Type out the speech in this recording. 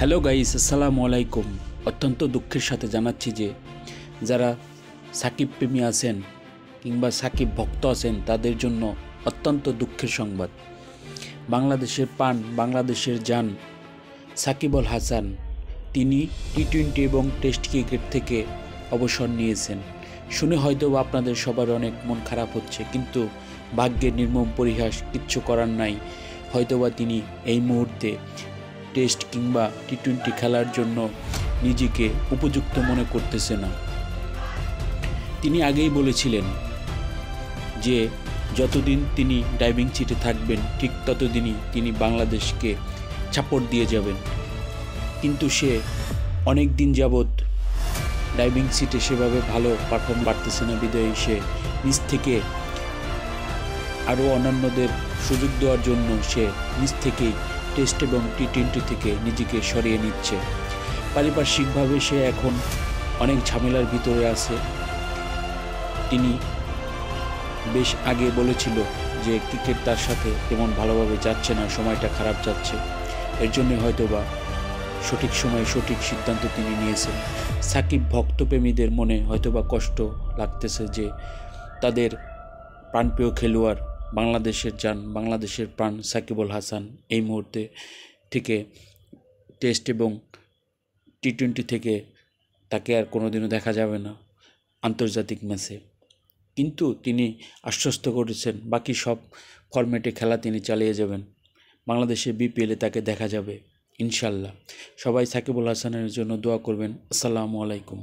Hello guys, আসসালামু আলাইকুম। অত্যন্ত দুঃখের সাথে জানাচ্ছি যে যারা সাকিব প্রেমী আছেন কিংবা সাকিব ভক্ত আছেন তাদের জন্য অত্যন্ত দুঃখের সংবাদ। বাংলাদেশের প্রাণ, বাংলাদেশের জান সাকিব আল হাসান তিনি টি-20 এবং টেস্ট ক্রিকেট থেকে অবসর নিয়েছেন। শুনে হয়তো আপনাদের সবার অনেক মন খারাপ হচ্ছে, কিন্তু ভাগ্যের নির্মম পরিহাস, কিচ্ছু করার নাই। হয়তোবা তিনি এই মুহূর্তে টেস্ট কিংবা টি-20 খেলার জন্য নিজেকে উপযুক্ত মনে করতেছে না। তিনি আগেই বলেছিলেন যে যতদিন তিনি ড্রাইভিং সিটে থাকবেন ঠিক ততদিনই তিনি বাংলাদেশকে চাপড় দিয়ে যাবেন। কিন্তু সে অনেক দিন যাবৎ ড্রাইভিং সিটে সেভাবে ভালো পারফর্ম পারতেছে না, বিদায়ী সে নিজ থেকে আরও অন্যান্যদের সুযোগ দেওয়ার জন্য সে নিজ থেকেই টেস্ট এবং টি-20 থেকে নিজেকে সরিয়ে নিচ্ছে। পারিপার্শ্বিকভাবে সে এখন অনেক ঝামেলার ভিতরে আছে। তিনি বেশ আগে বলেছিল যে ক্রিকেট তার সাথে তেমন ভালোভাবে যাচ্ছে না, সময়টা খারাপ যাচ্ছে। এর জন্য হয়তোবা সঠিক সময়ে সঠিক সিদ্ধান্ত তিনি নিয়েছেন। সাকিব ভক্তপ্রেমীদের মনে হয়তোবা কষ্ট লাগতেছে যে তাদের প্রাণপ্রিয় খেলোয়াড়, বাংলাদেশের জান, বাংলাদেশের প্রাণ সাকিব আল হাসান এই মুহূর্তে থেকে টেস্ট এবং টি-20 থেকে তাকে আর কোনোদিনও দেখা যাবে না আন্তর্জাতিক ম্যাচে। কিন্তু তিনি আশ্বস্ত করেছেন বাকি সব ফরম্যাটে খেলা তিনি চালিয়ে যাবেন। বাংলাদেশের বিপিএলে তাকে দেখা যাবে ইনশাল্লাহ। সবাই সাকিব আল হাসানের জন্য দোয়া করবেন। আসসালামু আলাইকুম।